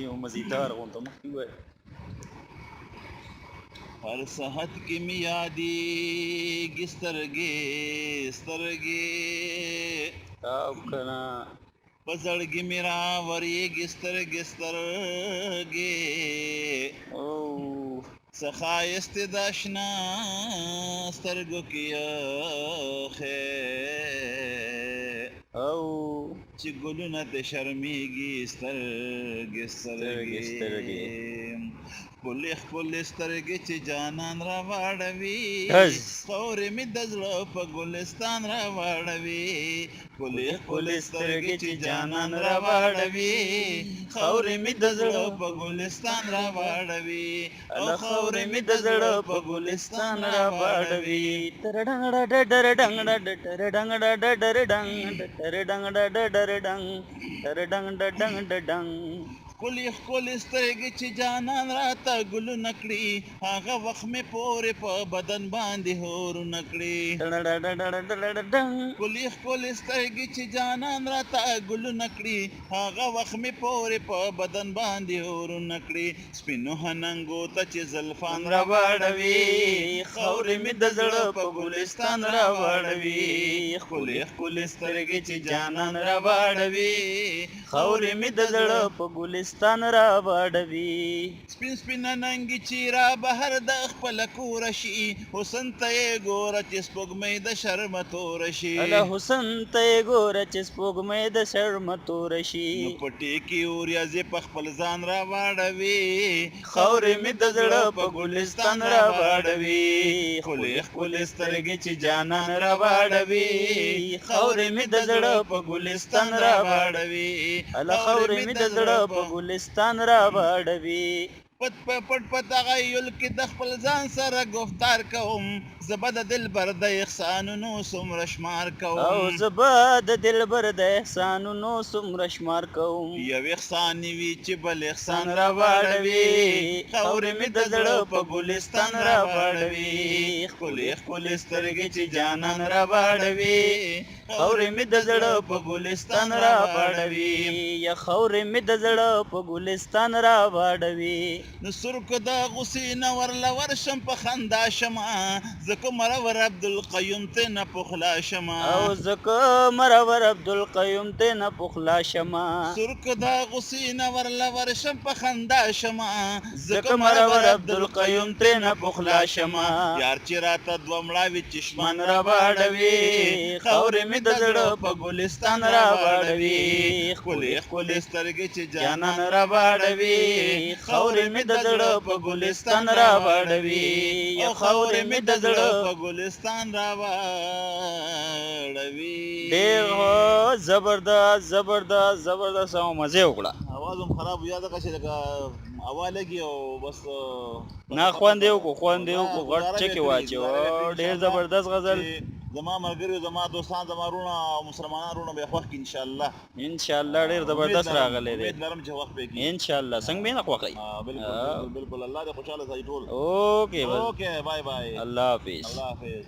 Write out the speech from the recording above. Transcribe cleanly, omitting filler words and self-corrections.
یو مزیدار غونډه مخکې ووایه هر صحت کې مې یادېږي سترګې سترګې او که نه په زړګي مې راورېږي سترګې سترګې او څه ښایست د اشنا سترګو کې یخې او چې ګلونه ته شرمېږي سترګې سترګې سترګې ښکلې ښکلې سترګې چې جانان راواړوي حز. خورې مې د زړه په ګلستان راواړوي ښکلې ښکلې سترګې چې جانان راواړوي خورې مې د زړه په ګلستان راواړوي او خورې مې د زړه په ګلستان راواړوي ترډنګ ډډر ډنګ ډډر ډنګ ډډر ډنګ ډډر ډنګ ډډر ډنګ ترډنګ ډډنګ ډډنګ ښکلې ښکلې سترګې چې جانان راته ګلونه کړي هغه وخت مې پورې په بدن باندې هورونه کړي ښکلې ښکلې سترګې چې جانان راته ګلونه کړي هغه وخت مې پورې په بدن باندې هورونه کړي سپینو هننګو ته چې زلفان راواړوي خورې مې د زړه په ګلستان راواړوي ښکلې ښکلې سترګې چې جانان راواړوي خورې مې د زړه په ګلستان راواړوي سپین سپینه ننګې چې را بهر د خپله کوره شي حسن ته یې ګوره چې سپوږمۍ د شرمه توره شي اله حسن ته یې ګوره چې سپوږمۍ د شرمه توره شي نو پټې کې اوریځې په خپل ځان راواړوي خورې مې د زړه په ګلستان راواړوي ښکلې ښکلې سترګې چې جانان راواړوي خورې مې د زړه په ګلستان راواړوي اله خورې مې د زړه په ګلستان راواړوي پټ په تغیل کې د خپل ځان سره گفتار کوم زه به د دلبر د احسانونو څومره شمار کوم او زه به د دلبر د احسانونو څومره شمار کوم یو احسان وي چې بل احسان راواړوي خورې مې د زړه په ګلستان راواړوي ښکلې ښکلې سترګې چې جانان راواړوي خورې مې د زړه په ګلستان راواړوي یا خورې مې د زړه په ګلستان راواړوي نو سرکو د غصې نه ورله ورشم په خندا شمه زه مرور عبدالقیوم ته نه پخلا شمه او زه مرور عبدالقیوم ته نه پخلا شمه سرکو د غصې نه ورله ورشم په خندا شمه زه مرور عبدالقیوم ته نه پخلا شمه یار چې راته دوه مړاوي چشمان راواړوي خورې مې د زړه په ګلستان راواړوي ښکلې ښکلې سترګې چې جانان راواړوي خورې مې د زړه په ګلستان راواړوي او خورې مې د زړه په ګلستان راواړوي ډېر زبردست زبردست زبردست او مزې وکړه اواز هم خراب یا دغه چې لکه هوا لګي او بس نه خوند یې وکړو خوند یې وکړو غټ چکې واچو ډېر زبردست غزل زما ملګري زما دوستان زما وروڼه او مسلمانان وروڼه به یې خوښ کړي انشاءالله انشاءالله ډېر زبردست راغلی دی امید لرم چې خوښ به یې کړي انشاءالله څنګه به نه خوښوي بالکل بالکل الله دې خوشحاله ساتي ټول اوکې اوکې بای بای الله حافظ الله حافظ